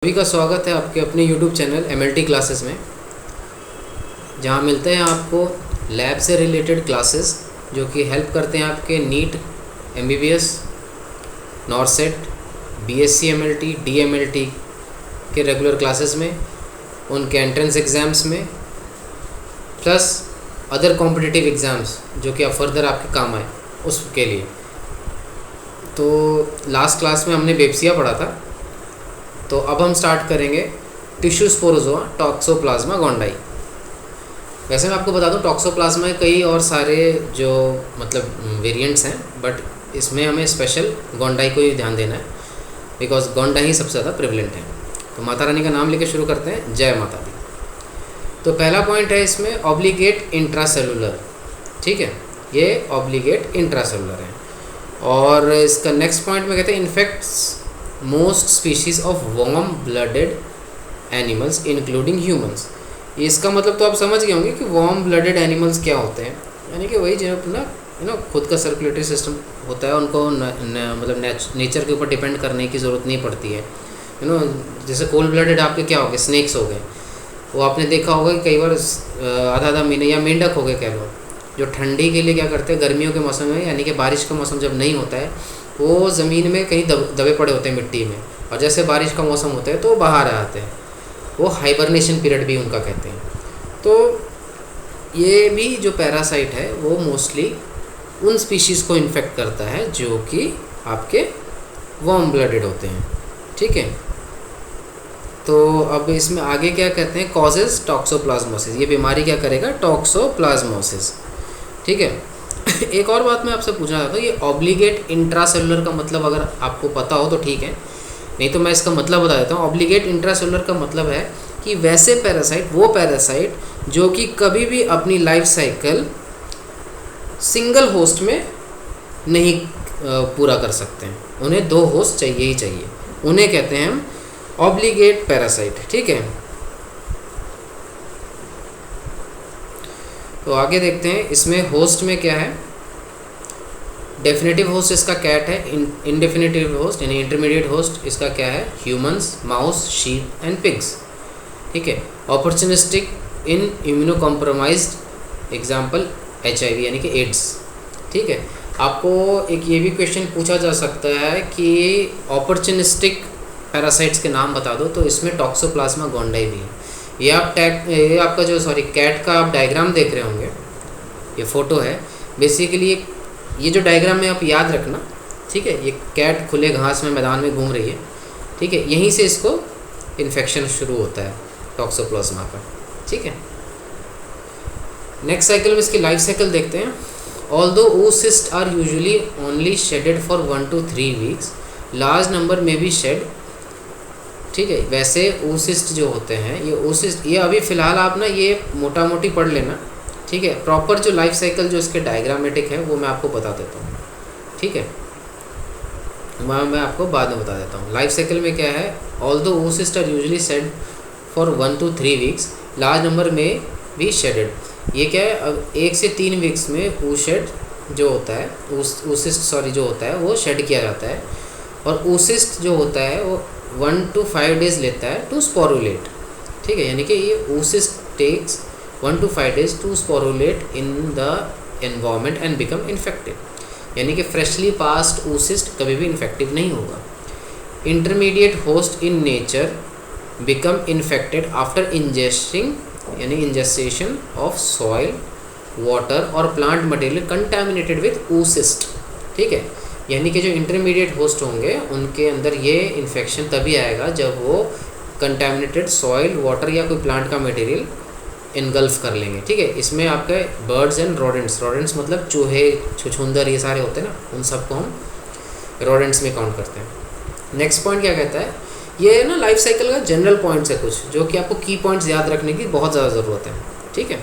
सभी का स्वागत है आपके अपने YouTube चैनल MLT क्लासेस में, जहां मिलते हैं आपको लैब से रिलेटेड क्लासेस जो कि हेल्प करते हैं आपके NEET, MBBS, NORCET, BSc MLT, DMLT के रेगुलर क्लासेस में, उनके एंट्रेंस एग्ज़ाम्स में, प्लस अदर कॉम्पिटिटिव एग्ज़ाम्स जो कि अब फर्दर आपके काम आए उसके लिए। तो लास्ट क्लास में हमने बेप्सिया पढ़ा था, तो अब हम स्टार्ट करेंगे टिश्यू स्पोरोजोआ टॉक्सोप्लाज्मा गोंडाई। वैसे मैं आपको बता दूं, टॉक्सोप्लाज्मा के कई और सारे जो वेरिएंट्स हैं, बट इसमें हमें स्पेशल गोंडाई को ही ध्यान देना है बिकॉज गोंडाई ही सबसे ज़्यादा प्रिवलेंट है। तो माता रानी का नाम लेके शुरू करते हैं, जय माता दी। तो पहला पॉइंट है इसमें ऑब्लिगेट इंट्रासेलुलर। ठीक है, ये ऑब्लिगेट इंट्रासेलुलर है। और इसका नेक्स्ट पॉइंट में कहते हैं infects most species of warm blooded animals including humans. इसका मतलब तो आप समझ गए होंगे कि वार्म ब्लडेड एनिमल्स क्या होते हैं, यानी कि वही जो अपना खुद का सर्कुलेटरी सिस्टम होता है, उनको नेचर के ऊपर डिपेंड करने की ज़रूरत नहीं पड़ती है। जैसे कोल्ड ब्लडेड आपके क्या हो गए, स्नेक्स हो गए। वो आपने देखा होगा कि कई बार आधा महीने या मेंढक हो गए कह लो, जो ठंडी के लिए क्या करते हैं, गर्मियों के मौसम में यानी कि बारिश का मौसम जब नहीं होता है, वो ज़मीन में कहीं दबे पड़े होते हैं मिट्टी में, और जैसे बारिश का मौसम होता है तो बाहर आते हैं। वो हाइबरनेशन पीरियड भी उनका कहते हैं। तो ये भी जो पैरासाइट है वो मोस्टली उन स्पीशीज़ को इन्फेक्ट करता है जो कि आपके वार्म ब्लडेड होते हैं। ठीक है, तो अब इसमें आगे क्या कहते हैं, कॉजेज टॉक्सोप्लाज्मोसिस। ये बीमारी क्या करेगा, टॉक्सोप्लाज्मोसिस। ठीक है, एक और बात मैं आपसे पूछना चाहता हूँ, ये ऑब्लिगेट इंट्रासेलुलर का मतलब अगर आपको पता हो तो ठीक है, नहीं तो मैं इसका मतलब बता देता हूँ। ऑब्लिगेट इंट्रासेलुलर का मतलब है कि वैसे पैरासाइट, वो पैरासाइट जो कि कभी भी अपनी लाइफ साइकिल सिंगल होस्ट में नहीं पूरा कर सकते हैं, उन्हें दो होस्ट चाहिए ही चाहिए, उन्हें कहते हैं हम ऑब्लिगेट पैरासाइट। ठीक है, तो आगे देखते हैं इसमें होस्ट में क्या है। डेफिनेटिव होस्ट इसका कैट है, इंडेफिनेटिव होस्ट यानी इंटरमीडिएट होस्ट इसका क्या है, humans, mouse, sheep and pigs. ठीक है, अपॉर्चुनिस्टिक इन इम्यूनो कॉम्प्रोमाइज्ड, एग्जाम्पल HIV यानी कि एड्स। ठीक है, आपको एक ये भी क्वेश्चन पूछा जा सकता है कि अपॉर्चुनिस्टिक पैरासाइट्स के नाम बता दो, तो इसमें टॉक्सोप्लाज्मा गोंडाई भी है। ये आपका कैट का आप डायग्राम देख रहे होंगे, ये फ़ोटो है बेसिकली। ये जो डायग्राम में आप याद रखना, ठीक है, ये कैट खुले घास में मैदान में घूम रही है। ठीक है, यहीं से इसको इन्फेक्शन शुरू होता है टॉक्सोप्लाज्मा का। ठीक है, नेक्स्ट साइकिल में इसकी लाइफ साइकिल देखते हैं। Although oocysts are usually only shedded for 1 to 3 weeks, large number में भी शेड। ठीक है, वैसे oocyst जो होते हैं, ये oocyst, ये अभी फ़िलहाल आप ना ये मोटा मोटी पढ़ लेना। ठीक है, प्रॉपर जो लाइफ साइकिल जो इसके डायग्रामेटिक है वो मैं आपको बता देता हूँ। ठीक है, मैं आपको बाद में बता देता हूँ। लाइफ साइकिल में क्या है, although oocysts are usually shed for 1 to 3 weeks, large number में भी शेडेड। ये क्या है, अब 1 से 3 वीक्स में oocyst जो होता है, oocyst जो होता है वो शेड किया जाता है, और oocyst जो होता है वो 1 to 5 डेज लेता है टू स्पोरुलेट। ठीक है, यानी कि ये oocyst takes 1 to 5 days to sporulate in the environment and become infected, यानी कि फ्रेशली पास्ड oocyst कभी भी इन्फेक्टिव नहीं होगा। Intermediate host in nature become infected after ingesting यानी इंजेस्टेशन ऑफ सॉइल, वाटर और plant material contaminated with oocyst। ठीक है, यानी कि जो इंटरमीडिएट होस्ट होंगे उनके अंदर ये इन्फेक्शन तभी आएगा जब वो कंटामिनेटेड सॉइल, वाटर या कोई प्लांट का मटेरियल इनगल्फ कर लेंगे। ठीक है, इसमें आपके बर्ड्स एंड रोडेंट्स मतलब चूहे, छुछुंदर, ये सारे होते हैं ना, उन सबको हम रोडेंट्स में काउंट करते हैं। नेक्स्ट पॉइंट क्या कहता है, ये ना लाइफ साइकिल का जनरल पॉइंट्स है कुछ, जो कि आपको की पॉइंट्स याद रखने की बहुत ज़्यादा ज़रूरत है। ठीक है,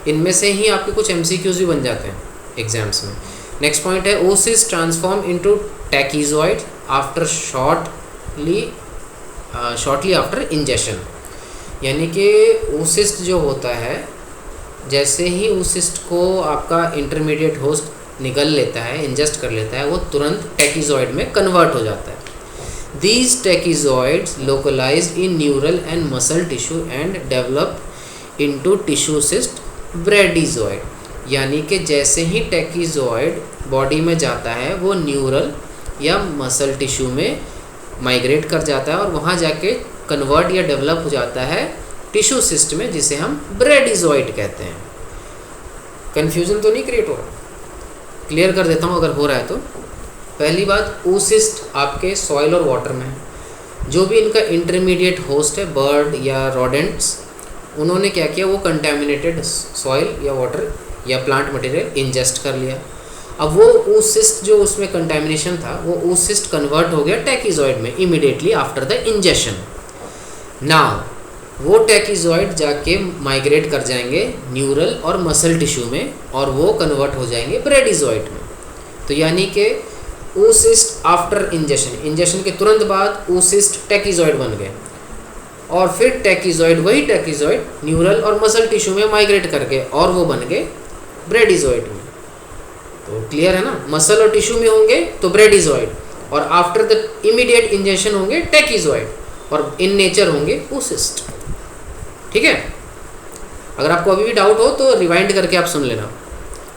इनमें से ही आपके कुछ MCQs भी बन जाते हैं एग्जाम्स में। नेक्स्ट पॉइंट है oocysts transform into tachyzoite after shortly after injection, यानी कि oocyst जो होता है, जैसे ही oocyst को आपका इंटरमीडिएट होस्ट निगल लेता है, इंजेस्ट कर लेता है, वो तुरंत टैकिजॉइड में कन्वर्ट हो जाता है। These tracheozoids localized in neural and muscle tissue and develop into tissue cyst bradyzoid. यानी कि जैसे ही ट्रैकीजॉइड बॉडी में जाता है वो न्यूरल या मसल टिश्यू में माइग्रेट कर जाता है और वहाँ जाके कन्वर्ट या डेवलप हो जाता है टिश्यू सिस्ट में, जिसे हम ब्रेडिजॉइड कहते हैं। कन्फ्यूजन तो नहीं क्रिएट हो रहा? क्लियर कर देता हूँ अगर हो रहा है तो। पहली बात, oocyst आपके सॉइल और वाटर में है। जो भी इनका इंटरमीडिएट होस्ट है, बर्ड या रोडेंट्स, उन्होंने क्या किया, वो कंटेमिनेटेड सॉइल या वाटर या प्लांट मटेरियल इंजेस्ट कर लिया। अब वो oocyst जो उसमें कंटेमिनेशन था, वो oocyst कन्वर्ट हो गया ट्रैकीजॉइड में immediately after the injection. Now वो ट्रैकीजॉइड जाके माइग्रेट कर जाएंगे न्यूरल और मसल टिश्यू में और वो कन्वर्ट हो जाएंगे ब्रेडिजॉइड में। तो यानी कि oocyst आफ्टर इंजेक्शन के तुरंत बाद oocyst ट्रैकीजॉइड बन गए और फिर ट्रैकीजॉइड, वही ट्रैकीजॉइड न्यूरल और मसल टिश्यू में माइग्रेट कर गए और वो बन गए ब्रेडिजॉइड में। तो क्लियर है ना, मसल और टिश्यू में होंगे तो ब्रेडिजॉइड और आफ्टर द इमीडिएट इंजेक्शन होंगे ट्रैकीजॉइड और इन नेचर होंगे oocyst। ठीक है, अगर आपको अभी भी डाउट हो तो रिवाइंड करके आप सुन लेना।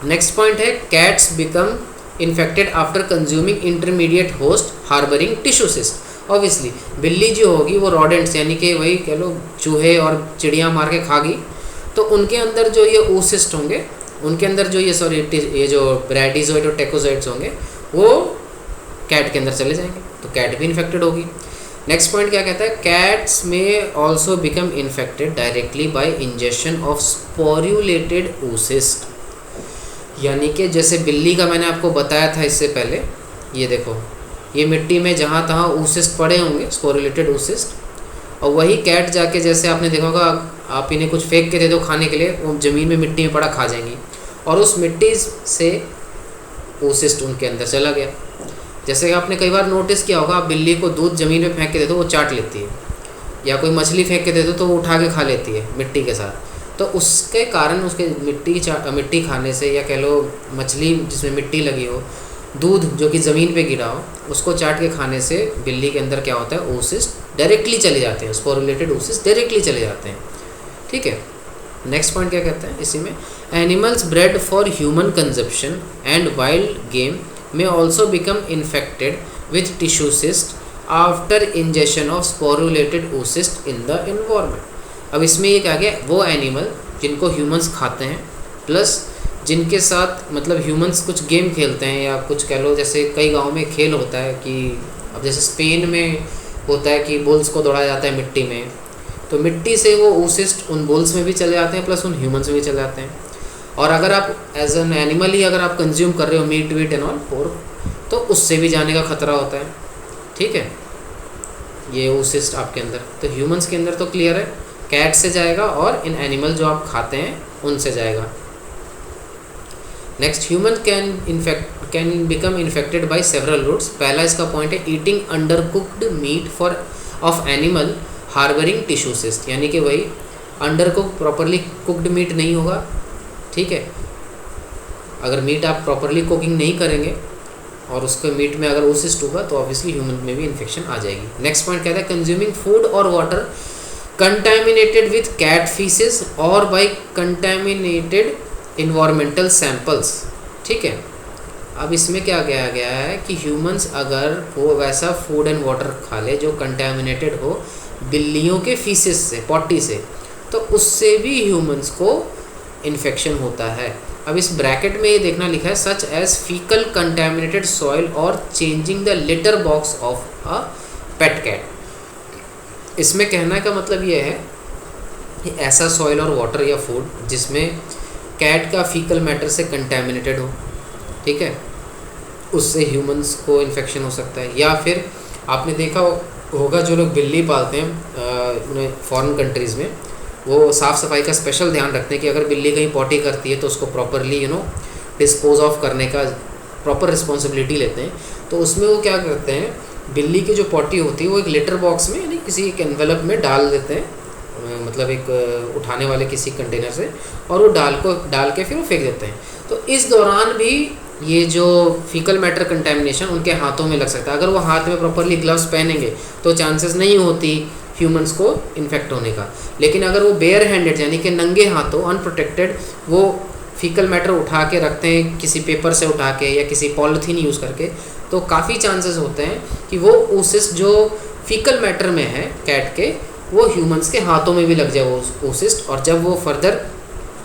नेक्स्ट पॉइंट है cats become infected after consuming intermediate host harbouring tissue cyst. Obviously बिल्ली जो होगी वो रोडेंट्स यानी कि वही कह लो चूहे और चिड़िया मार के खागी, तो उनके अंदर जो ये oocyst होंगे, उनके अंदर जो ये जो ब्रेडिजॉइड और ट्रैकोजॉइड्स होंगे वो कैट के अंदर चले जाएंगे, तो कैट भी इन्फेक्टेड होगी। नेक्स्ट पॉइंट क्या कहता है, कैट्स में also become infected directly by injection of sporulated oocyst। यानी कि जैसे बिल्ली का मैंने आपको बताया था इससे पहले, ये देखो ये मिट्टी में जहाँ तहाँ oocyst पड़े होंगे, स्पोरुलेटेड oocyst, और वही कैट जाके जैसे आपने देखा होगा आप इन्हें कुछ फेंक के दे दो खाने के लिए, वो ज़मीन में मिट्टी में पड़ा खा जाएंगी और उस मिट्टी से oocyst उनके अंदर चला गया। जैसे कि आपने कई बार नोटिस किया होगा, आप बिल्ली को दूध ज़मीन में फेंक के दे दो वो चाट लेती है, या कोई मछली फेंक के दे दो तो वो उठा के खा लेती है मिट्टी के साथ। तो उसके कारण उसके मिट्टी खाने से, या कह लो मछली जिसमें मिट्टी लगी हो, दूध जो कि ज़मीन पे गिरा हो, उसको चाट के खाने से बिल्ली के अंदर क्या होता है, oocyst डायरेक्टली चले जाते हैं, स्पोरुलेटेड oocyst डायरेक्टली चले जाते हैं। ठीक है, नेक्स्ट पॉइंट क्या कहते हैं इसी में, animals bread for human consumption and wild game may also become infected with tissue cyst after ingestion of sporulated oocyst in the environment। अब इसमें ये क्या गया, वो एनिमल जिनको ह्यूमंस खाते हैं प्लस जिनके साथ मतलब ह्यूमंस कुछ गेम खेलते हैं, या कुछ कह लो जैसे कई गाँव में खेल होता है कि अब जैसे स्पेन में होता है कि बुल्स को दौड़ाया जाता है मिट्टी में, तो मिट्टी से वो oocyst उन बुल्स में भी चले जाते हैं प्लस उन ह्यूमंस में भी चले जाते हैं। और अगर आप एज एन एनिमल ही अगर आप कंज्यूम कर रहे हो meat wheat and all pork, तो उससे भी जाने का खतरा होता है। ठीक है, ये oocyst आपके अंदर, तो ह्यूमंस के अंदर तो क्लियर है, कैट से जाएगा और इन एनिमल जो आप खाते हैं उनसे जाएगा। Next, human can become infected by several routes. पहला इसका पॉइंट है eating undercooked meat for of animal harbouring tissue cyst, यानी कि वही under cook properly cooked meat नहीं होगा। ठीक है, अगर मीट आप प्रॉपरली कुकिंग नहीं करेंगे और उसके मीट में अगर oocyst होगा तो ऑब्वियसली ह्यूमन में भी इन्फेक्शन आ जाएगी। नेक्स्ट पॉइंट कहता है कंज्यूमिंग फूड और water contaminated with cat faeces और बाय कंटामिनेटेड इन्वायरमेंटल सैंपल्स। ठीक है, अब इसमें क्या कहा गया है कि ह्यूमंस अगर वो वैसा फूड एंड वाटर खा ले जो कंटामिनेटेड हो बिल्लियों के फीसेस से, पॉटी से, तो उससे भी ह्यूमंस को इन्फेक्शन होता है। अब इस ब्रैकेट में ये देखना लिखा है such as faecal contaminated soil और changing the litter box of a pet cat. इसमें कहने का मतलब ये है कि ऐसा सॉइल और वाटर या फूड जिसमें कैट का फीकल मैटर से कंटेमिनेटेड हो, ठीक है, उससे ह्यूमंस को इन्फेक्शन हो सकता है। या फिर आपने देखा होगा जो लोग बिल्ली पालते हैं फॉरेन कंट्रीज़ में, वो साफ़ सफाई का स्पेशल ध्यान रखते हैं कि अगर बिल्ली कहीं पॉटी करती है तो उसको प्रॉपरली डिस्पोज ऑफ करने का प्रॉपर रिस्पॉन्सिबिलिटी लेते हैं। तो उसमें वो क्या करते हैं, बिल्ली की जो पॉटी होती है वो एक लिटर बॉक्स में यानी किसी एक एनवेलप में डाल देते हैं, मतलब एक उठाने वाले किसी कंटेनर से, और वो डाल के फिर वो फेंक देते हैं। तो इस दौरान भी ये जो फीकल मैटर कंटेमिनेशन उनके हाथों में लग सकता है। अगर वो हाथ में प्रॉपरली ग्लव्स पहनेंगे तो चांसेस नहीं होती ह्यूमंस को इन्फेक्ट होने का। लेकिन अगर वो बेयर हैंडेड यानी कि नंगे हाथों अनप्रोटेक्टेड वो फीकल मैटर उठा के रखते हैं किसी पेपर से उठा के या किसी पॉलीथीन यूज़ करके, तो काफ़ी चांसेस होते हैं कि वो ओसिस्ट जो फीकल मैटर में है कैट के, वो ह्यूमंस के हाथों में भी लग जाए वो ओसिस्ट, और जब वो फर्दर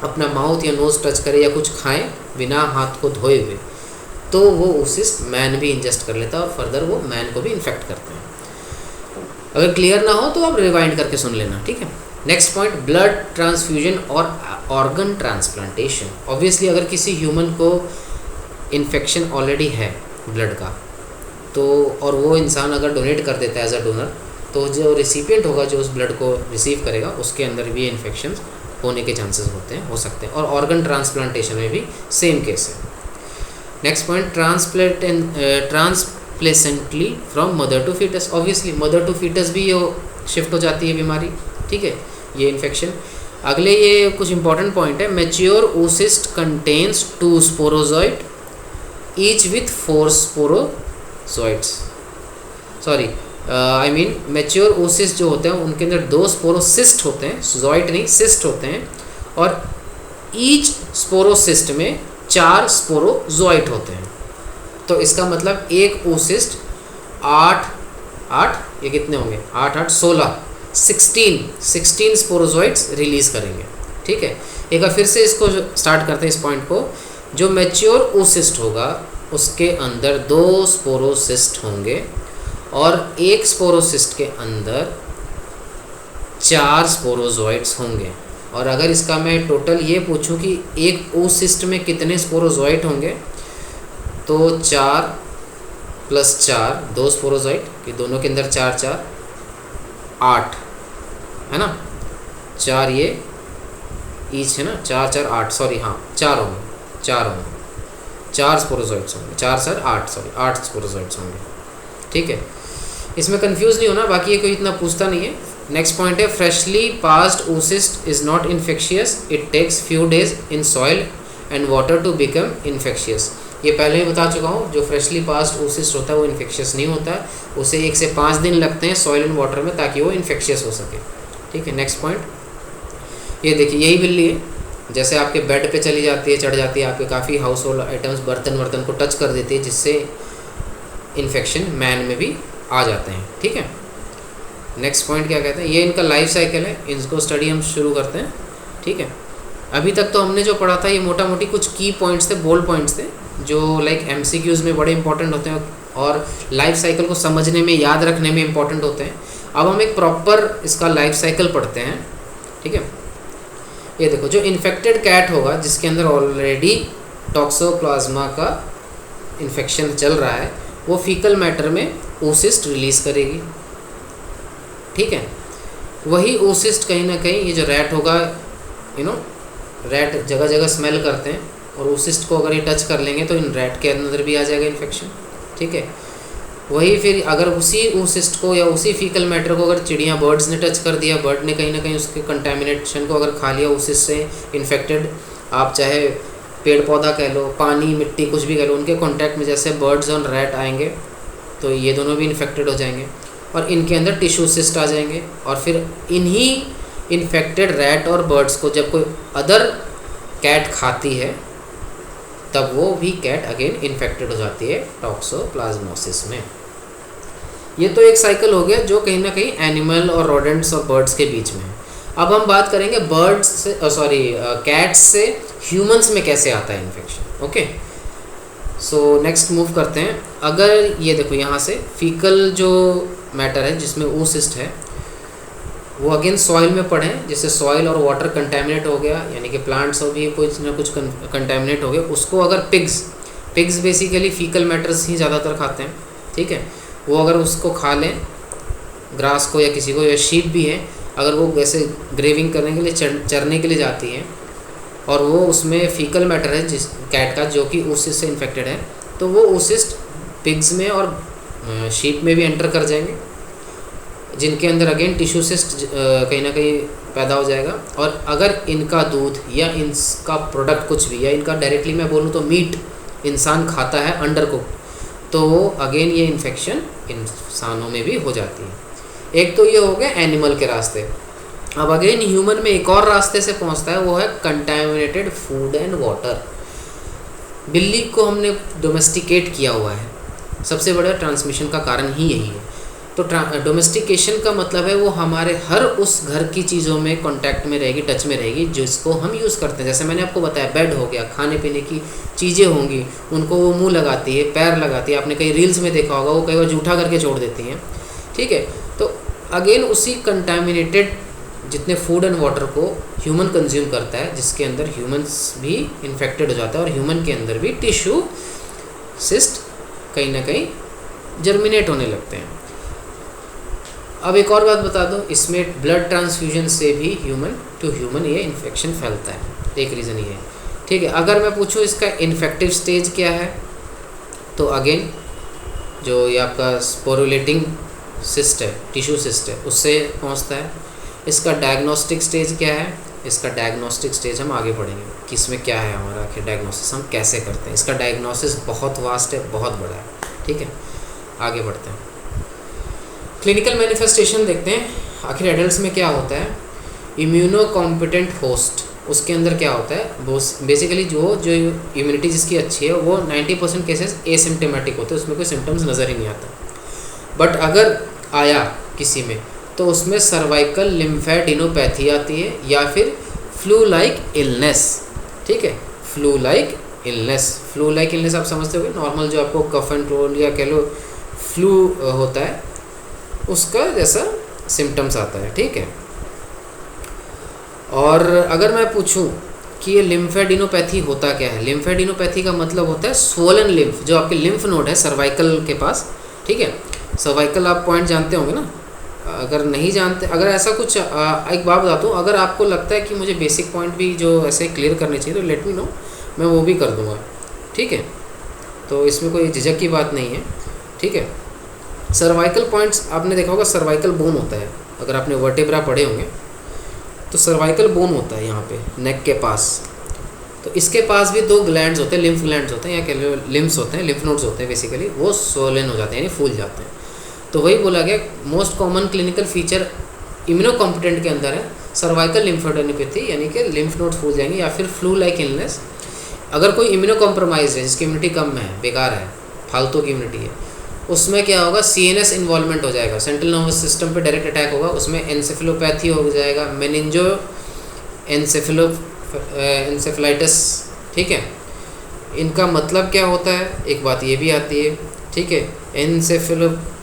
अपना माउथ या नोज़ टच करे या कुछ खाएं बिना हाथ को धोए हुए, तो वो ओसिस्ट मैन भी इंजेस्ट कर लेता है और फर्दर वो मैन को भी इन्फेक्ट करते हैं। अगर क्लियर ना हो तो आप रिवाइंड करके सुन लेना, ठीक है। नेक्स्ट पॉइंट, ब्लड ट्रांसफ्यूजन और ऑर्गन ट्रांसप्लांटेशन। ऑब्वियसली अगर किसी ह्यूमन को इन्फेक्शन ऑलरेडी है ब्लड का, तो और वो इंसान अगर डोनेट कर देता है एज अ डोनर, तो जो रिसिपिएंट होगा जो उस ब्लड को रिसीव करेगा उसके अंदर भी इन्फेक्शन होने के चांसेस होते हैं, हो सकते हैं। और ऑर्गन ट्रांसप्लांटेशन में भी सेम केस है। Next point, transplacentally from mother to foetus. Obviously mother to foetus भी ये शिफ्ट हो जाती है बीमारी, ठीक है, ये इन्फेक्शन। अगले ये कुछ इंपॉर्टेंट पॉइंट है, mature oocyst contains 2 sporozoite each with 4 sporozoites. Sorry, I mean mature oocyst जो होते हैं उनके अंदर 2 स्पोरोसिस्ट होते हैं, जॉइट नहीं सिस्ट होते हैं, और ईच स्पोरोसिस्ट में 4 स्पोरोजॉइट होते हैं। तो इसका मतलब एक oocyst 8 ये कितने होंगे, 8 8 16 स्पोरोजॉइट्स रिलीज करेंगे, ठीक है। एक बार फिर से इसको स्टार्ट करते हैं इस पॉइंट को। जो मैच्योर oocyst होगा उसके अंदर 2 स्पोरोसिस्ट होंगे और एक स्पोरोसिस्ट के अंदर 4 स्पोरोजॉइट्स होंगे। और अगर इसका मैं टोटल ये पूछूं कि एक oocyst में कितने स्पोरोजॉइट होंगे, तो 4 + 4 2 स्पोरोजॉइट, कि दोनों के अंदर 4 4 8 है ना, 4 ये ईच है ना, 4 4 8, सॉरी हाँ 4 होंगे, 4 स्पोरोजॉइट्स होंगे, 4 4 8 सॉरी 8 स्पोरोजॉइट्स होंगे, ठीक है। इसमें कंफ्यूज नहीं होना, बाकी ये कोई इतना पूछता नहीं है। नेक्स्ट पॉइंट है, freshly passed oocyst is not infectious, it takes few days in soil and water to become infectious. ये पहले ही बता चुका हूँ, जो फ्रेशली पास्ड oocyst होता है वो इन्फेक्शियस नहीं होता है, उसे 1 से 5 दिन लगते हैं सॉइल एंड वाटर में ताकि वो इन्फेक्शियस हो सके, ठीक है। नेक्स्ट पॉइंट, ये देखिए यही बिल्ली है, जैसे आपके बेड पे चली जाती है, चढ़ जाती है, आपके काफ़ी हाउस होल्ड आइटम्स बर्तन को टच कर देती है, जिससे इन्फेक्शन मैन में भी आ जाते हैं, ठीक है। नेक्स्ट पॉइंट क्या कहते हैं, ये इनका लाइफ साइकिल है, इनको स्टडी हम शुरू करते हैं, ठीक है। अभी तक तो हमने जो पढ़ा था ये मोटा मोटी कुछ की पॉइंट्स थे, बोल्ड पॉइंट्स थे, जो लाइक MCQs में बड़े इंपॉर्टेंट होते हैं और लाइफ साइकिल को समझने में, याद रखने में इंपॉर्टेंट होते हैं। अब हम एक प्रॉपर इसका लाइफ साइकिल पढ़ते हैं, ठीक है। ये देखो, जो इन्फेक्टेड कैट होगा जिसके अंदर ऑलरेडी टॉक्सोप्लाज्मा का इन्फेक्शन चल रहा है, वो फीकल मैटर में oocyst रिलीज़ करेगी, ठीक है। वही oocyst कहीं ना कहीं, ये जो रैट होगा, रैट जगह जगह स्मेल करते हैं, और oocyst को अगर ये टच कर लेंगे तो इन रैट के अंदर भी आ जाएगा इन्फेक्शन, ठीक है। वही फिर अगर उसी oocyst को या उसी फीकल मैटर को अगर चिड़िया बर्ड्स ने टच कर दिया, बर्ड ने कहीं ना कहीं उसके कंटेमिनेशन को अगर खा लिया oocyst से इन्फेक्टेड, आप चाहे पेड़ पौधा कह लो, पानी मिट्टी कुछ भी कह लो, उनके कांटेक्ट में जैसे बर्ड्स और रैट आएंगे तो ये दोनों भी इन्फेक्टेड हो जाएंगे और इनके अंदर टिश्यू सिस्ट आ जाएंगे। और फिर इन्हीं इन्फेक्टेड रैट और बर्ड्स को जब कोई अदर कैट खाती है तब वो भी कैट अगेन इन्फेक्टेड हो जाती है टॉक्सोप्लाज्मोसिस में। ये तो एक साइकिल हो गया जो कहीं ना कहीं एनिमल और रोडेंट्स और बर्ड्स के बीच में है। अब हम बात करेंगे बर्ड्स से, कैट्स से ह्यूमंस में कैसे आता है infection. Okay, so next move करते हैं। अगर ये देखो यहाँ से फीकल जो मैटर है जिसमें oocyst है वो अगेन सॉइल में पड़े, जिससे सॉइल और वाटर कंटेमिनेट हो गया, यानी कि प्लांट्स और भी कुछ ना कुछ कंटेमिनेट हो गया। उसको अगर पिग्स बेसिकली फीकल मैटर्स ही ज़्यादातर खाते हैं, ठीक है। वो अगर उसको खा लें, ग्रास को या किसी को, या शीप भी है, अगर वो वैसे ग्रेविंग करने के लिए चरने के लिए जाती हैं और वो उसमें फीकल मैटर है जिस कैट का जो कि oocyst से इन्फेक्टेड है, तो वो oocyst पिग्स में और शीप में भी एंटर कर जाएंगे, जिनके अंदर अगेन टिश्यू सिस्ट कहीं ना कहीं पैदा हो जाएगा। और अगर इनका दूध या इनका प्रोडक्ट कुछ भी, या इनका डायरेक्टली मैं बोलूँ तो मीट इंसान खाता है अंडर कुक, तो अगेन ये इन्फेक्शन इंसानों में भी हो जाती है। एक तो ये हो गया एनिमल के रास्ते। अब अगेन ह्यूमन में एक और रास्ते से पहुंचता है, वो है कंटामिनेटेड फूड एंड वाटर। बिल्ली को हमने डोमेस्टिकेट किया हुआ है, सबसे बड़ा ट्रांसमिशन का कारण ही यही है। तो डोमेस्टिकेशन का मतलब है वो हमारे हर उस घर की चीज़ों में कांटेक्ट में रहेगी, टच में रहेगी, जिसको हम यूज़ करते हैं। जैसे मैंने आपको बताया, बेड हो गया, खाने पीने की चीज़ें होंगी, उनको वो मुंह लगाती है, पैर लगाती है। आपने कई रील्स में देखा होगा, वो कई बार जूठा करके छोड़ देती हैं, ठीक है। तो अगेन उसी कंटामिनेटेड जितने फूड एंड वाटर को ह्यूमन कंज्यूम करता है, जिसके अंदर ह्यूमन्स भी इन्फेक्टेड हो जाता है और ह्यूमन के अंदर भी टिश्यू सिस्ट कहीं ना कहीं जर्मिनेट होने लगते हैं। अब एक और बात बता दो, इसमें ब्लड ट्रांसफ्यूजन से भी ह्यूमन टू ह्यूमन ये इन्फेक्शन फैलता है, एक रीज़न ये है, ठीक है। अगर मैं पूछूँ इसका इन्फेक्टिव स्टेज क्या है, तो अगेन जो ये आपका स्पोरुलेटिंग सिस्ट है, टिश्यू सिस्ट है, उससे पहुंचता है। इसका डायग्नोस्टिक स्टेज क्या है, इसका डायग्नोस्टिक स्टेज हम आगे पढ़ेंगे कि इसमें क्या है हमारा, आखिर डायग्नोसिस हम कैसे करते हैं। इसका डायग्नोसिस बहुत वास्ट है, बहुत बड़ा है, ठीक है। आगे बढ़ते हैं, क्लिनिकल मैनिफेस्टेशन देखते हैं। आखिर एडल्ट्स में क्या होता है, इम्यूनो कॉम्पिटेंट होस्ट, उसके अंदर क्या होता है, वो बेसिकली जो इम्यूनिटी जिसकी अच्छी है वो 90% केसेस एसिम्टोमेटिक होते हैं, उसमें कोई सिम्टम्स नज़र ही नहीं आता। बट अगर आया किसी में तो उसमें सर्वाइकल लिम्फेडिनोपैथी आती है या फिर फ्लू लाइक इलनेस, ठीक है। फ्लू लाइक इलनेस आप समझते हो, नॉर्मल जो आपको कफ एंड कोल्ड या कह लो फ्लू होता है उसका जैसा सिम्टम्स आता है, ठीक है। और अगर मैं पूछूं कि ये लिम्फेडिनोपैथी होता क्या है, लिम्फेडिनोपैथी का मतलब होता है स्वोलन लिम्फ, जो आपके लिम्फ नोड है सर्वाइकल के पास, ठीक है। सर्वाइकल आप पॉइंट जानते होंगे ना, अगर नहीं जानते, अगर ऐसा कुछ एक बात बताता हूँ, अगर आपको लगता है कि मुझे बेसिक पॉइंट भी जो ऐसे क्लियर करने चाहिए तो लेट मी नो, मैं वो भी कर दूँगा, ठीक है। तो इसमें कोई झिझक की बात नहीं है, ठीक है। सर्वाइकल पॉइंट्स आपने देखा होगा, सर्वाइकल बोन होता है, अगर आपने वर्टेब्रा पढ़े होंगे तो सर्वाइकल बोन होता है यहाँ पे नेक के पास। तो इसके पास भी 2 ग्लैंड्स होते हैं, लिम्फ ग्लैंड्स होते हैं या कह लो लिम्फ्स होते हैं, लिम्फ नोड्स होते हैं, बेसिकली वो स्वोलन हो जाते हैं, यानी फूल जाते हैं। तो वही बोला गया मोस्ट कॉमन क्लिनिकल फीचर इम्यूनोकॉम्पिटेंट के अंदर है सर्वाइकल लिम्फोडेनोपैथी, यानी कि लिम्फ नोड्स फूल जाएंगे, या फिर फ्लू लाइक इलनेस। अगर कोई इम्यूनोकॉम्प्रोमाइज है, जिसकी इम्यूनिटी कम है, बेकार है, फालतू की इम्यूनिटी है, उसमें क्या होगा, CNS इन्वॉल्वमेंट हो जाएगा, सेंट्रल नर्वस सिस्टम पे डायरेक्ट अटैक होगा, उसमें एन्सेफेलोपैथी हो जाएगा, मेनिंजो एन्सेफेलाइटिस, ठीक है। इनका मतलब क्या होता है, एक बात ये भी आती है, ठीक है।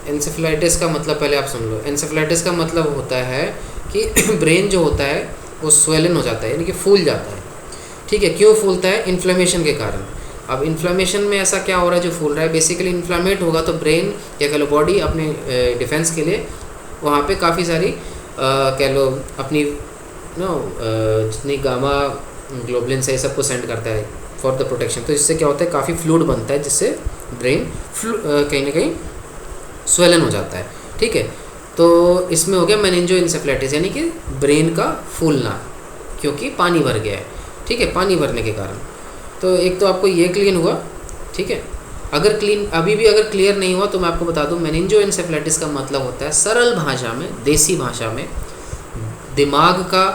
एन्सेफेलाइटिस का मतलब पहले आप सुन लो। एन्सेफेलाइटिस का मतलब होता है कि ब्रेन जो होता है वो स्वेलन हो जाता है, यानी कि फूल जाता है, ठीक है। क्यों फूलता है, इन्फ्लेमेशन के कारण। अब इन्फ्लेमेशन में ऐसा क्या हो रहा है जो फूल रहा है, बेसिकली इन्फ्लामेट होगा तो ब्रेन या कह लो बॉडी अपने डिफेंस के लिए वहाँ पे काफ़ी सारी कह लो अपनी जितनी गामा ग्लोबुलिन से सबको सेंड करता है फॉर द प्रोटेक्शन। तो इससे क्या होता है, काफ़ी फ्लूइड बनता है, जिससे ब्रेन कहीं ना कहीं स्वेलन हो जाता है, ठीक है। तो इसमें हो गया मेनिंजो एन्सेफेलाइटिस, यानी कि ब्रेन का फूलना, क्योंकि पानी भर गया है, ठीक है, पानी भरने के कारण। तो एक तो आपको ये क्लीन हुआ, ठीक है। अगर अभी भी अगर क्लियर नहीं हुआ तो मैं आपको बता दूं, मेनिंजो एन्सेफेलाइटिस का मतलब होता है सरल भाषा में, देसी भाषा में, दिमाग का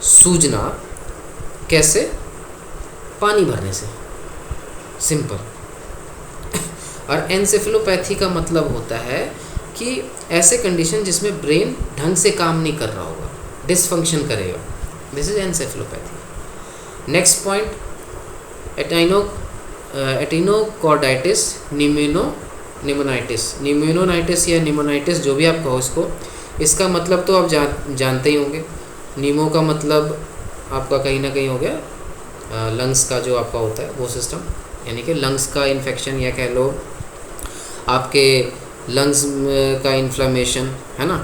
सूजना। कैसे, पानी भरने से, सिंपल। और एन्सेफेलोपैथी का मतलब होता है कि ऐसे कंडीशन जिसमें ब्रेन ढंग से काम नहीं कर रहा होगा, डिसफंक्शन करेगा, this is encephalopathy. Next point, retinochoroiditis pneumonitis या निमोनाइटिस, जो भी आप कहो इसको, इसका मतलब तो आप जानते ही होंगे। नीमो का मतलब आपका कहीं ना कहीं हो गया लंग्स का जो आपका होता है वो सिस्टम, यानी कि लंग्स का इन्फेक्शन या कह लो आपके लंग्स का इन्फ्लेमेशन, है ना।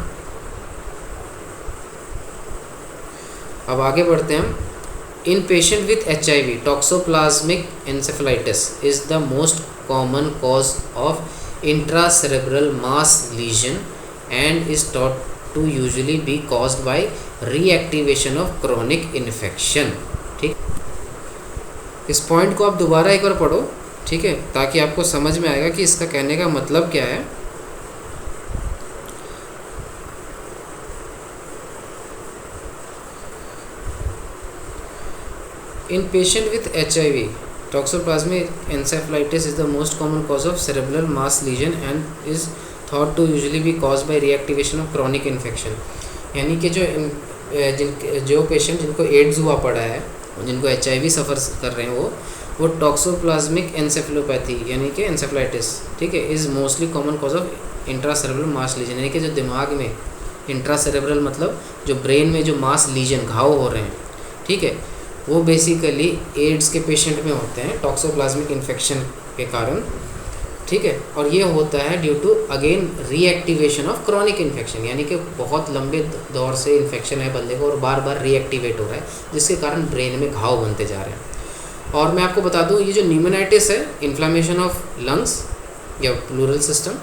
अब आगे बढ़ते हैं हम। In patient with HIV, toxoplasmic encephalitis is the most common cause of intracerebral mass lesion and is thought to usually be caused by reactivation of chronic infection, ठीक। इस पॉइंट को आप दोबारा एक बार पढ़ो, ठीक है, ताकि आपको समझ में आएगा कि इसका कहने का मतलब क्या है। In patient with HIV, toxoplasmic encephalitis is the most common cause of cerebral mass lesion and is thought to usually be cause by reactivation of chronic infection. यानी कि जो पेशेंट जिनको एड्स हुआ पड़ा है, जिनको HIV सफ़र कर रहे हैं, वो टॉक्सोप्लाज्मिक एन्सेफेलोपैथी यानी कि एन्सेफेलाइटिस, ठीक है, is mostly common cause of intracerebral mass lesion. यानी कि जो दिमाग में इंट्रासेरेब्रल मतलब जो ब्रेन में जो मास लीजन घाव हो रहे हैं, ठीक है, वो बेसिकली एड्स के पेशेंट में होते हैं टॉक्सोप्लाज्मिक इन्फेक्शन के कारण, ठीक है। और ये होता है due to again reactivation of chronic infection, यानी कि बहुत लंबे दौर से इन्फेक्शन है बंदे को और बार बार रीएक्टिवेट हो रहा है, जिसके कारण ब्रेन में घाव बनते जा रहे हैं। और मैं आपको बता दूं, ये जो न्यूमोनाइटिस है, इन्फ्लामेशन ऑफ लंग्स या प्लूरल सिस्टम,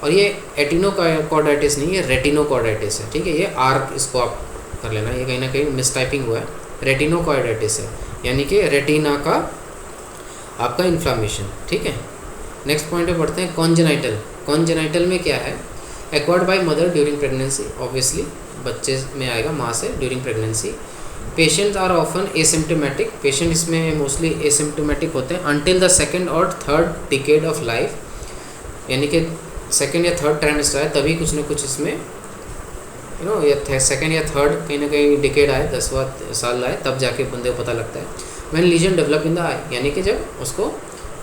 और ये एटिनोकॉर्डाइटिस नहीं, ये रेटिनोकॉर्डाइटिस है, ठीक है। ये आर्क इसको आप कर लेना, ये कहीं ना कहीं मिसटाइपिंग हुआ है। रेटिनोकॉर्डाइटिस है यानी कि रेटिना का आपका इन्फ्लामेशन, ठीक है। नेक्स्ट पॉइंट पे बढ़ते हैं, कॉन्जेनाइटल। कॉन्जेनाइटल में क्या है? Acquired by mother during pregnancy, obviously बच्चे में आएगा माँ से during pregnancy. Patients are often asymptomatic, patient इसमें मोस्टली एसिम्टोमेटिक होते हैं अंटिल द सेकेंड और थर्ड डिकेड ऑफ लाइफ, यानी कि सेकेंड या थर्ड ट्राइमेस्टर आए तभी कुछ ना कुछ इसमें या सेकेंड या थर्ड कहीं ना कहीं डिकेड आए, 10वां साल आए, तब जाके बंदे को पता लगता है। When lesion develop in the eye, यानी कि जब उसको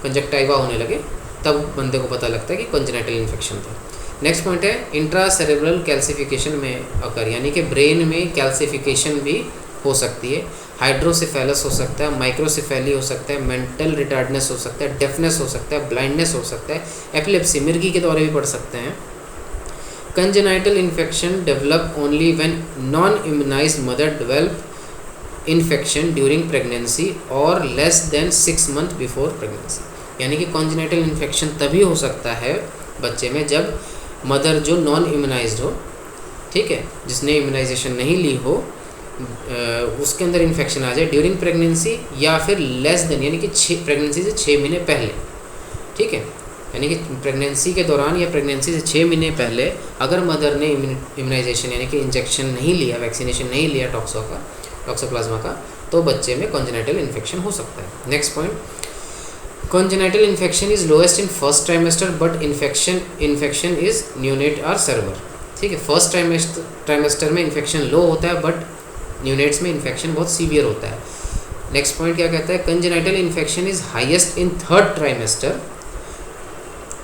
कंजक्टाइवा होने लगे तब बंदे को पता लगता है कि कंजेनाइटल इन्फेक्शन था। नेक्स्ट पॉइंट है इंट्रासेरेब्रल कैल्सिफिकेशन में अकर, यानी कि ब्रेन में कैल्सिफिकेशन भी हो सकती है। हाइड्रोसिफेलस हो सकता है, माइक्रोसिफेली हो सकता है, मेंटल रिटार्डनेस हो सकता है, डेफनेस हो सकता है, ब्लाइंडनेस हो सकता है, एपिलेप्सी मिर्गी के दौरे भी पड़ सकते हैं। Congenital infection develop only when non-immunized mother develop infection during pregnancy or less than 6 months before pregnancy। यानी कि congenital infection तभी हो सकता है बच्चे में जब मदर जो नॉन इम्यूनाइज्ड हो, ठीक है, जिसने इम्यूनाइजेशन नहीं ली हो, उसके अंदर इन्फेक्शन आ जाए ड्यूरिंग प्रेगनेंसी या फिर लेस देन, यानी कि प्रेगनेंसी से 6 महीने पहले, ठीक है। यानी कि प्रेगनेंसी के दौरान या प्रेगनेंसी से 6 महीने पहले अगर मदर ने इम्यूनाइजेशन यानी कि इंजेक्शन नहीं लिया, वैक्सीनेशन नहीं लिया टॉक्सोप्लाज्मा का, तो बच्चे में कॉन्जेनाइटल इन्फेक्शन हो सकता है। Next point, congenital infection is lowest in first trimester but infection is neonate are severe, ठीक है। फर्स्ट ट्राइमेस्टर में इन्फेक्शन लो होता है बट न्यूनेट्स में इन्फेक्शन बहुत सीवियर होता है। नेक्स्ट पॉइंट क्या कहता है, congenital infection is highest in third trimester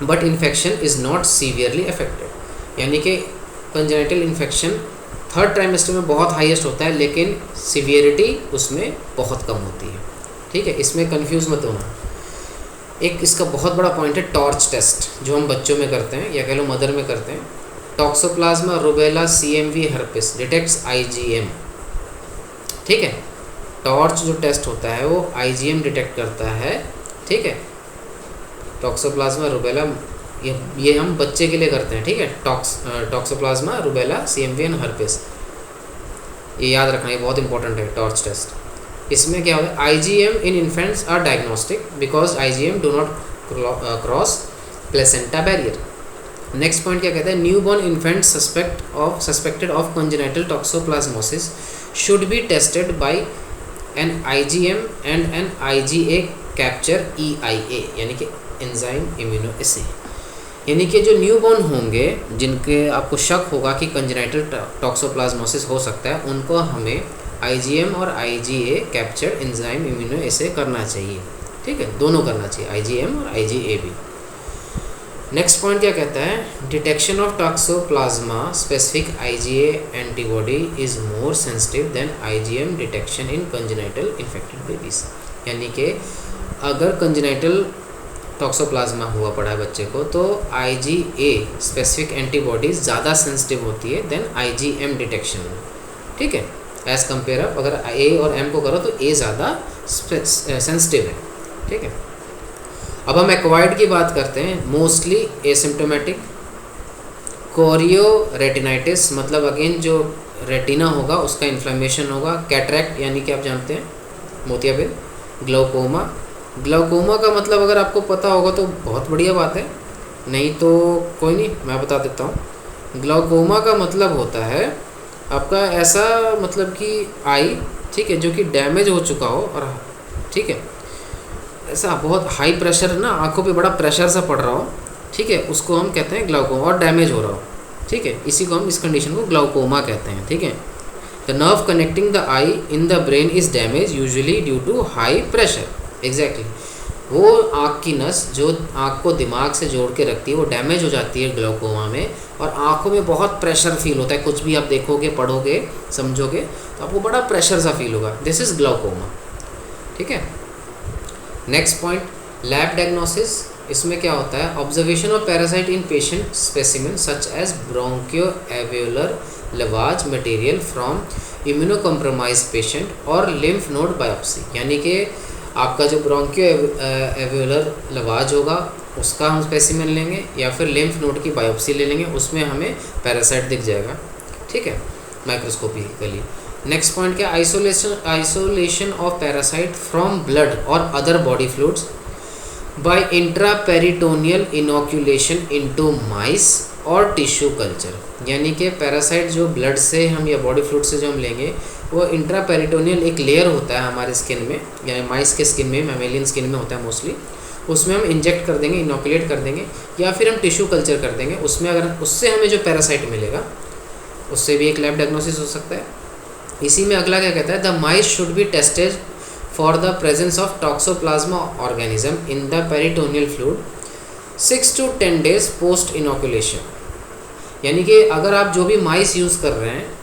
but infection is not severely affected, यानी कि कंजेनिटल इन्फेक्शन थर्ड ट्राइमेस्टर में बहुत हाईएस्ट होता है लेकिन सीवियरिटी उसमें बहुत कम होती है, ठीक है। इसमें कंफ्यूज मत होना। एक इसका बहुत बड़ा पॉइंट है टॉर्च टेस्ट, जो हम बच्चों में करते हैं या कह लो मदर में करते हैं। Toxoplasma rubella CMV herpes detects IgM, ठीक है। टॉर्च जो टेस्ट होता है वो IgM डिटेक्ट करता है, ठीक है। टॉक्सोप्लाज्मा रूबेला ये हम बच्चे के लिए करते हैं, ठीक है। Toxoplasma rubella CMV and herpes, ये याद रखना, ये बहुत इंपॉर्टेंट है टॉर्च टेस्ट। इसमें क्या होता है, IgM in infants are diagnostic because IgM do not cross placenta barrier. Next point क्या कहता है, newborn infant suspected of congenital toxoplasmosis should be tested by an IgM and an IgA capture EIA, यानी कि enzyme immuno एसे। यानी कि जो newborn होंगे जिनके आपको शक होगा कि कंजेनाइटल टॉक्सोप्लाज्मोसिस हो सकता है, उनको हमें IgM और IgA कैप्चर एंजाइम इम्यूनो एसे करना चाहिए, ठीक है, दोनों करना चाहिए, IgM और IgA भी। नेक्स्ट पॉइंट क्या कहता है, detection of toxoplasma specific IgA antibody is more sensitive then IgM detection in congenital infected babies. यानी कि अगर कंजेनाइटल टॉक्सोप्लाज्मा हुआ पड़ा है बच्चे को तो IgA स्पेसिफिक एंटीबॉडीज ज़्यादा सेंसिटिव होती है देन IgM डिटेक्शन में, ठीक है। एज़ कम्पेयर अप अगर A और M को करो तो A ज़्यादा सेंसिटिव है, ठीक है। अब हम एक्वायर्ड की बात करते हैं, मोस्टली एसिम्टोमेटिक। कोरियो रेटिनाइटिस मतलब अगेन जो रेटिना होगा उसका इन्फ्लेमेशन होगा। कैटरैक्ट यानी कि आप जानते हैं मोतियाबिंद, ग्लोकोमा, ग्लाउकोमा का मतलब अगर आपको पता होगा तो बहुत बढ़िया बात है, नहीं तो कोई नहीं, मैं बता देता हूँ। ग्लाउकोमा का मतलब होता है आपका ऐसा मतलब कि आई, ठीक है, जो कि डैमेज हो चुका हो, और ठीक है ऐसा बहुत हाई प्रेशर ना, आंखों पे बड़ा प्रेशर सा पड़ रहा हो, ठीक है, उसको हम कहते हैं ग्लाउकोमा, और डैमेज हो रहा हो, ठीक है, इसी को हम, इस कंडीशन को ग्लाउकोमा कहते हैं, ठीक है। The nerve connecting the eye in the brain is damage usually due to high pressure. Exactly, वो आँख की नस जो आँख को दिमाग से जोड़ के रखती है वो डैमेज हो जाती है ग्लाउकोमा में, और आँखों में बहुत प्रेशर फील होता है, कुछ भी आप देखोगे, पढ़ोगे, समझोगे तो आपको बड़ा प्रेशर सा फील होगा, दिस इज़ ग्लाउकोमा, ठीक है। Next point, lab diagnosis. इसमें क्या होता है, observation of parasite in patient specimen such as bronchoalveolar lavage material from immunocompromise patient और लिम्फ नोड बायोप्सी। यानी कि आपका जो ब्रोंकियो एवियोलर लवाज होगा उसका हम स्पेसिमेन लेंगे, या फिर लिम्फ नोड की बायोप्सी ले लेंगे, उसमें हमें पैरासाइट दिख जाएगा, ठीक है, माइक्रोस्कोपिकली। नेक्स्ट पॉइंट क्या, isolation of parasite from blood और other body fluids by intraperitoneal inoculation into mice और टिश्यू कल्चर। यानी कि पैरासाइट जो ब्लड से हम या बॉडी फ्लूइड से जो हम लेंगे वो इंट्रापेरिटोनियल एक लेयर होता है हमारे स्किन में, या माइस के स्किन में, मैमेलियन स्किन में होता है मोस्टली, उसमें हम इंजेक्ट कर देंगे, इनोकुलेट कर देंगे, या फिर हम टिश्यू कल्चर कर देंगे, उसमें अगर उससे हमें जो पैरासाइट मिलेगा उससे भी एक लैब डायग्नोसिस हो सकता है। इसी में अगला क्या कहता है, the mice should be tested for the presence of toxoplasma organism in the peritoneal fluid 6 to 10 days post inoculation. यानी कि अगर आप जो भी माइस यूज़ कर रहे हैं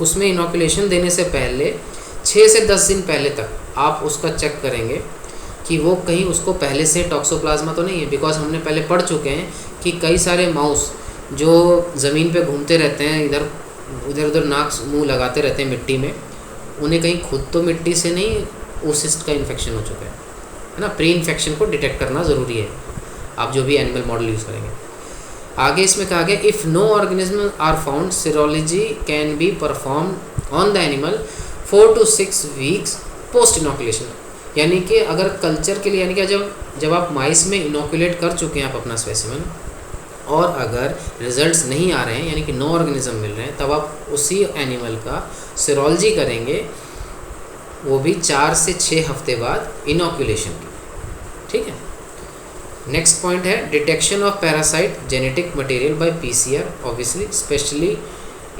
उसमें इनोकुलेशन देने से पहले 6 से 10 दिन पहले तक आप उसका चेक करेंगे कि वो कहीं उसको पहले से टॉक्सोप्लाज्मा तो नहीं है, बिकॉज हमने पहले पढ़ चुके हैं कि कई सारे माउस जो ज़मीन पे घूमते रहते हैं, इधर उधर नाक मुंह लगाते रहते हैं मिट्टी में, उन्हें कहीं खुद तो मिट्टी से नहीं ओसिस्ट का इन्फेक्शन हो चुका है ना। प्री इन्फेक्शन को डिटेक्ट करना ज़रूरी है आप जो भी एनिमल मॉडल यूज़ करेंगे। आगे इसमें कहा गया, if no organism are found serology can be perform on the animal 4 to 6 weeks post inoculation. यानी कि अगर कल्चर के लिए, यानी कि जब आप माइस में इनोकुलेट कर चुके हैं आप अपना स्पेसिमेन, और अगर रिजल्ट्स नहीं आ रहे हैं यानी कि नो ऑर्गेनिज्म मिल रहे हैं, तब आप उसी एनिमल का सीरोलॉजी करेंगे, वो भी 4 से 6 हफ्ते बाद इनोकुलेशन की, ठीक है। नेक्स्ट पॉइंट है, detection of parasite genetic material by PCR, obviously especially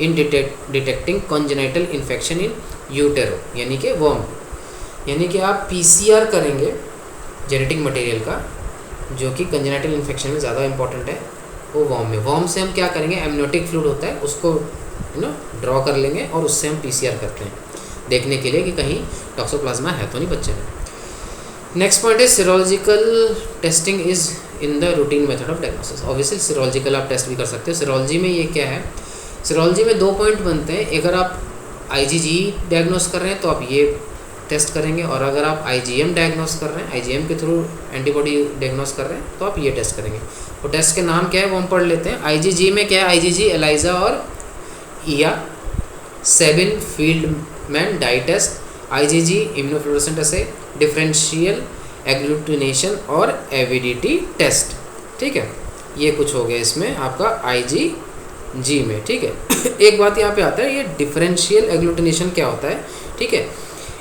in detecting congenital infection in utero, यानी कि वर्म। यानी कि आप पीसीआर करेंगे जेनेटिक मटेरियल का, जो कि कॉन्जेनिटल इन्फेक्शन में ज़्यादा इंपॉर्टेंट है, वो वर्म में। वर्म से हम क्या करेंगे, एमनियोटिक फ्लूइड होता है, उसको ड्रॉ कर लेंगे और उससे हम पीसीआर करते हैं देखने के लिए कि कहीं टॉक्सोप्लाज्मा है तो नहीं बच्चे में। नेक्स्ट पॉइंट है, serological testing is in the routine method of diagnosis. Obviously serological आप टेस्ट भी कर सकते हो। सीरोलॉजी में ये क्या है, सीरोलॉजी में 2 पॉइंट बनते हैं, अगर आप आईजीजी डायग्नोस कर रहे हैं तो आप ये टेस्ट करेंगे, और अगर आप आईजीएम डायग्नोस कर रहे हैं, आईजीएम के थ्रू एंटीबॉडी डायग्नोस कर रहे हैं, तो आप ये टेस्ट करेंगे। वो टेस्ट के नाम क्या है वो हम पढ़ लेते हैं। आईजीजी में क्या है, आईजीजी एलाइजा और ईया Sabin Feldman dye test, IgG immunofluorescent assay, differential agglutination और एविडिटी टेस्ट, ठीक है। ये कुछ हो गया इसमें आपका आईजीजी में, ठीक है। एक बात यहाँ पे आता है, ये डिफरेंशियल एग्लूटिनेशन क्या होता है, ठीक है।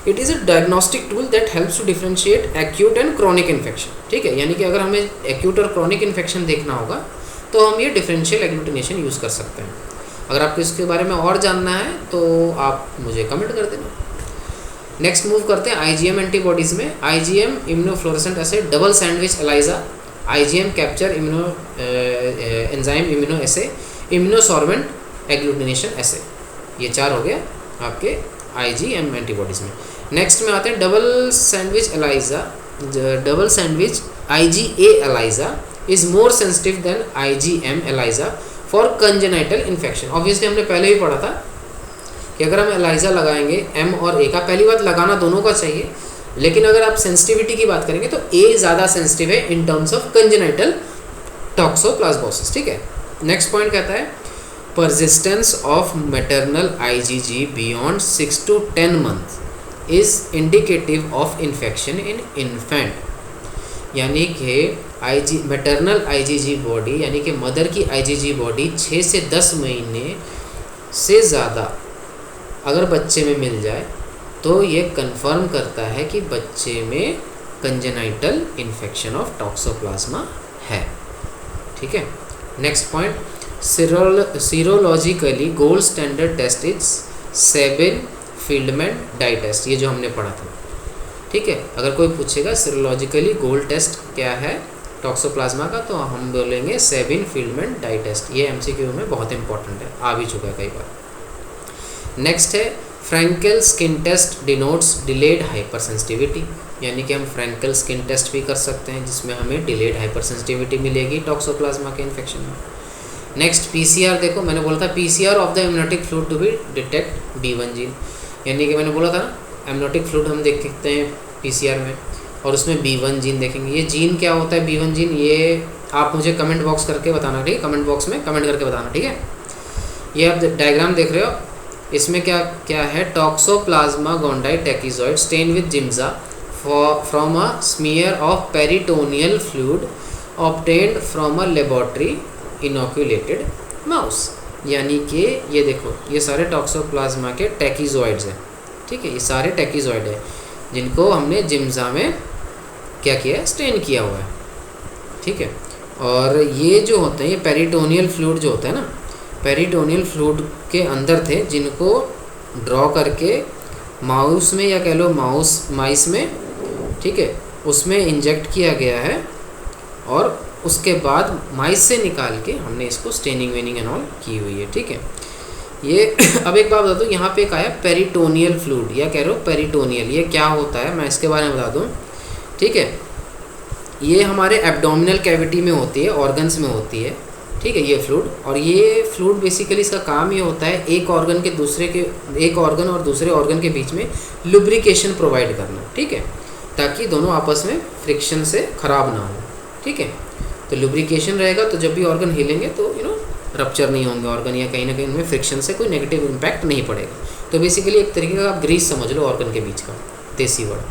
It is a diagnostic tool that helps to differentiate acute and chronic infection, ठीक है। यानी कि अगर हमें एक्यूट और क्रॉनिक इन्फेक्शन देखना होगा तो हम ये डिफरेंशियल एग्लूटिनेशन यूज़ कर सकते हैं। अगर आपको इसके बारे में और जानना है तो आप मुझे कमेंट कर देना। नेक्स्ट मूव करते हैं आईजीएम एंटीबॉडीज़ में। IgM immunofluorescent assay, double sandwich ELISA, IgM capture enzyme immuno assay, immunosorbent agglutination assay. ये 4 हो गया आपके आईजीएम एंटीबॉडीज़ में। नेक्स्ट में आते हैं double sandwich ELISA. Double sandwich IgA ELISA is more sensitive than IgM ELISA for congenital infection. Obviously हमने पहले भी पढ़ा था कि अगर हम एलाइजा लगाएंगे एम और ए का, पहली बात लगाना दोनों का चाहिए, लेकिन अगर आप सेंसिटिविटी की बात करेंगे तो ए ज़्यादा सेंसिटिव है in terms of congenital toxoplasmosis, ठीक है। नेक्स्ट पॉइंट कहता है, persistence of maternal IgG beyond 6 to 10 months is indicative of infection in infant, यानी कि मैटरनल आईजीजी बॉडी यानी कि मदर की आईजीजी बॉडी 6 से 10 महीने से ज़्यादा अगर बच्चे में मिल जाए तो ये कंफर्म करता है कि बच्चे में कंजेनाइटल इन्फेक्शन ऑफ टॉक्सोप्लाज्मा है। ठीक है, next point, serologically gold standard test is Sabin Feldman dye test, ये जो हमने पढ़ा था। ठीक है, अगर कोई पूछेगा सीरोलॉजिकली गोल्ड टेस्ट क्या है टॉक्सोप्लाज्मा का, तो हम बोलेंगे सेबिन फील्डमैन डाई टेस्ट। ये एमसीक्यू में बहुत इंपॉर्टेंट है, आ भी चुका है कई बार। नेक्स्ट है Frenkel skin test denotes delayed hypersensitivity, यानी कि हम फ्रैंकल स्किन टेस्ट भी कर सकते हैं जिसमें हमें डिलेड हाइपर सेंसिटिविटी मिलेगी टॉक्सोप्लाज्मा के इन्फेक्शन में। नेक्स्ट पीसीआर, देखो मैंने बोला था PCR of the amniotic fluid to be detect B1 gene, यानी कि मैंने बोला था ना एमनियोटिक फ्लूइड हम देखते हैं पीसीआर में और उसमें B1 जीन देखेंगे। ये जीन क्या होता है B1 जीन, ये आप मुझे कमेंट बॉक्स करके बताना, ठीक है, कमेंट बॉक्स में कमेंट करके बताना, ठीक है। ये आप डायग्राम देख रहे हो, इसमें क्या क्या है, toxoplasma gondii tachyzoite stain with Giemsa from a smear of peritoneal fluid obtained from a laboratory inoculated mouse, यानी कि ये देखो ये सारे टॉक्सोप्लाज्मा के टैकिजॉइड्स हैं। ठीक है, ये सारे टैकिजॉइड है जिनको हमने जिम्जा में क्या किया है, स्टेन किया हुआ है। ठीक है, और ये जो होते हैं ये पेरिटोनियल फ्लूइड जो होता है ना, पेरिटोनियल फ्लूइड के अंदर थे जिनको ड्रॉ करके माउस में या कह लो माइस में, ठीक है, उसमें इंजेक्ट किया गया है और उसके बाद माइस से निकाल के हमने इसको स्टेनिंग वेनिंग एंड ऑल की हुई है। ठीक है, ये अब एक बात बता दूँ, यहाँ पे एक आया पेरिटोनियल फ्लूइड या कह रहे हो पेरिटोनियल, ये क्या होता है मैं इसके बारे में बता दूँ। ठीक है, ये हमारे एब्डोमिनल कैविटी में होती है, ऑर्गन्स में होती है। ठीक है, ये फ्लूइड, और ये फ्लूइड बेसिकली इसका काम ये होता है एक ऑर्गन और दूसरे ऑर्गन के बीच में लुब्रिकेशन प्रोवाइड करना। ठीक है, ताकि दोनों आपस में फ्रिक्शन से ख़राब ना हो। ठीक है, तो लुब्रिकेशन रहेगा तो जब भी ऑर्गन हिलेंगे तो रप्चर नहीं होंगे ऑर्गन, या कहीं ना कहीं उनमें फ्रिक्शन से कोई नेगेटिव इम्पैक्ट नहीं पड़ेगा। तो बेसिकली एक तरीके का आप ग्रीस समझ लो ऑर्गन के बीच का, देसी वर्ड।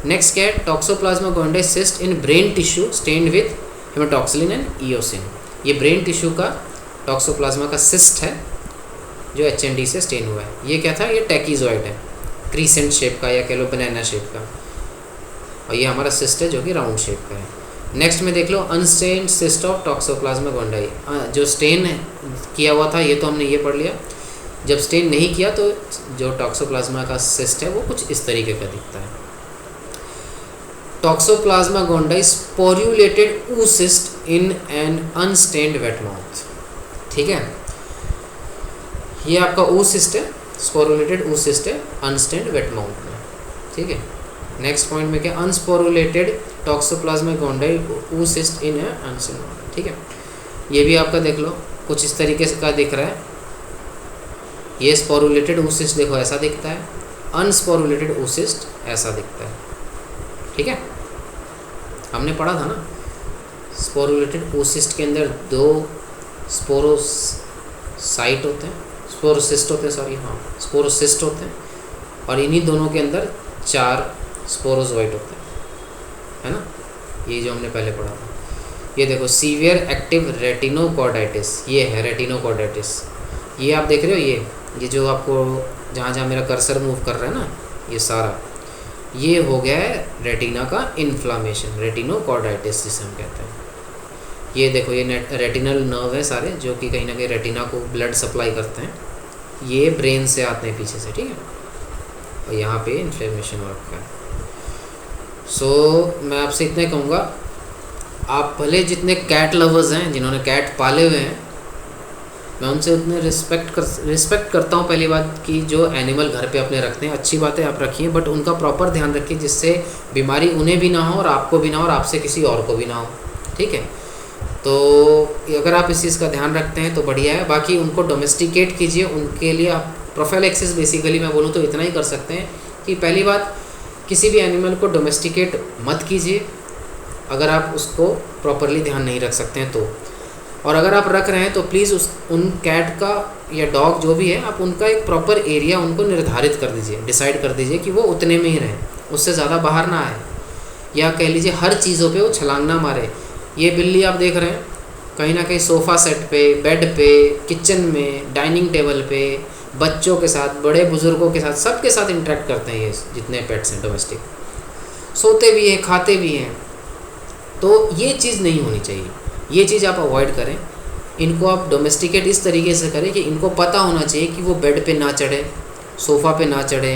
नेक्स्ट क्या है, toxoplasma gondii cyst in brain tissue stained with haematoxylin and eosin, ये ब्रेन टिश्यू का टॉक्सोप्लाज्मा का सिस्ट है जो HND से स्टेन हुआ है। ये क्या था, ये टैकिजॉइड है, क्रीसेंट शेप का या कह लो बनाना शेप का, और ये हमारा सिस्ट है जो कि राउंड शेप का है। नेक्स्ट में देख लो अनस्टेन्ड सिस्ट ऑफ टॉक्सोप्लाज्मा गोंडाई, जो स्टेन किया हुआ था ये तो हमने ये पढ़ लिया। जब स्टेन नहीं किया तो जो टॉक्सोप्लाज्मा का सिस्ट है वो कुछ इस तरीके का दिखता है। Toxoplasma gondii sporulated oocyst in an unstained wet mount. ठीक है, ये आपका oocyst है, स्पोरुलेटेड oocyst है अनस्टेन्ड वेट माउथ में। ठीक है, नेक्स्ट पॉइंट में क्या, unsporulated toxoplasma gondii oocyst in unstained mount. ठीक है, ये भी आपका देख लो कुछ इस तरीके से का दिख रहा है। ये स्पोरुलेटेड oocyst देखो ऐसा दिखता है, अनस्पोरुलेटेड oocyst ऐसा दिखता है। ठीक है, हमने पढ़ा था ना स्पोरुलेटेड oocyst के अंदर 2 स्पोरोसाइट होते हैं, स्पोरोसिस्ट होते हैं, सॉरी हाँ स्पोरोसिस्ट होते हैं, और इन्हीं दोनों के अंदर 4 स्पोरोजोइट होते हैं, है ना, ये जो हमने पहले पढ़ा था। ये देखो सीवियर एक्टिव रेटिनोकॉर्डाइटिस, ये है रेटिनोकॉर्डाइटिस, ये आप देख रहे हो, ये जो आपको जहाँ जहाँ मेरा कर्सर मूव कर रहा है ना, ये सारा ये हो गया है रेटिना का इन्फ्लामेशन, रेटिनोकॉर्डाइटिस जिसे हम कहते हैं। ये देखो ये रेटिनल नर्व है सारे जो कि कहीं ना कहीं रेटिना को ब्लड सप्लाई करते हैं, ये ब्रेन से आते हैं पीछे से। ठीक है, और यहाँ पे इन्फ्लेमेशन हो रखा है। सो मैं आपसे इतना कहूँगा, आप भले जितने कैट लवर्स हैं जिन्होंने कैट पाले हुए हैं, मैं उनसे उतने रिस्पेक्ट करता हूँ। पहली बात कि जो एनिमल घर पे अपने रखते हैं, अच्छी बात है आप रखिए, बट उनका प्रॉपर ध्यान रखिए जिससे बीमारी उन्हें भी ना हो और आपको भी ना हो और आपसे किसी और को भी ना हो। ठीक है, तो अगर आप इस चीज़ का ध्यान रखते हैं तो बढ़िया है। बाकी उनको डोमेस्टिकेट कीजिए, उनके लिए आप प्रोफाइलैक्सिस बेसिकली मैं बोलूँ तो इतना ही कर सकते हैं कि पहली बात किसी भी एनिमल को डोमेस्टिकेट मत कीजिए अगर आप उसको प्रॉपरली ध्यान नहीं रख सकते हैं तो। और अगर आप रख रहे हैं तो प्लीज़ उन कैट का या डॉग जो भी है, आप उनका एक प्रॉपर एरिया उनको निर्धारित कर दीजिए, डिसाइड कर दीजिए कि वो उतने में ही रहें, उससे ज़्यादा बाहर ना आए, या कह लीजिए हर चीज़ों पे वो छलांग ना मारे। ये बिल्ली आप देख रहे हैं कहीं ना कहीं सोफ़ा सेट पे, बेड पे, किचन में, डाइनिंग टेबल पे, बच्चों के साथ, बड़े बुज़ुर्गों के साथ, सबके साथ इंटरेक्ट करते हैं ये जितने पेट्स हैं डोमेस्टिक, सोते भी हैं, खाते भी हैं। तो ये चीज़ नहीं होनी चाहिए, ये चीज़ आप अवॉइड करें। इनको आप डोमेस्टिकेट इस तरीके से करें कि इनको पता होना चाहिए कि वो बेड पे ना चढ़े, सोफ़ा पे ना चढ़े,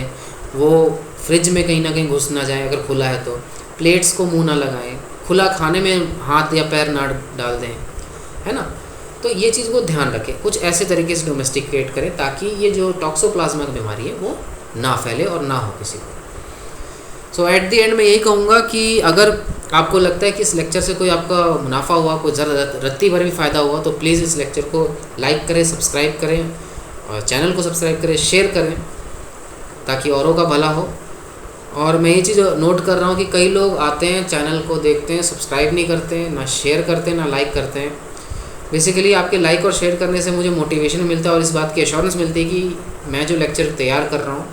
वो फ्रिज में कहीं ना कहीं घुस ना जाए अगर खुला है तो, प्लेट्स को मुंह ना लगाएं, खुला खाने में हाथ या पैर ना डाल दें, है ना। तो ये चीज़ को ध्यान रखें, कुछ ऐसे तरीके से डोमेस्टिकेट करें ताकि ये जो टॉक्सोप्लाज्मा की बीमारी है वो ना फैले और ना हो किसी को। सो एट द एंड मैं यही कहूँगा कि अगर आपको लगता है कि इस लेक्चर से कोई आपका मुनाफा हुआ, कोई ज़रा रत्ती भर भी फ़ायदा हुआ, तो प्लीज़ इस लेक्चर को लाइक करें, सब्सक्राइब करें, और चैनल को सब्सक्राइब करें, शेयर करें, ताकि औरों का भला हो। और मैं ये चीज़ नोट कर रहा हूँ कि कई लोग आते हैं, चैनल को देखते हैं, सब्सक्राइब नहीं करते हैं, ना शेयर करते हैं, ना लाइक करते हैं। बेसिकली आपके लाइक और शेयर करने से मुझे मोटिवेशन मिलता है और इस बात की एश्योरेंस मिलती है कि मैं जो लेक्चर तैयार कर रहा हूँ,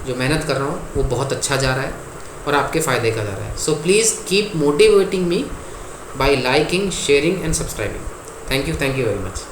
जो मेहनत कर रहा हूँ, वो बहुत अच्छा जा रहा है और आपके फ़ायदे का जा रहा है। So please keep motivating me bye liking, sharing and subscribing. Thank you very much.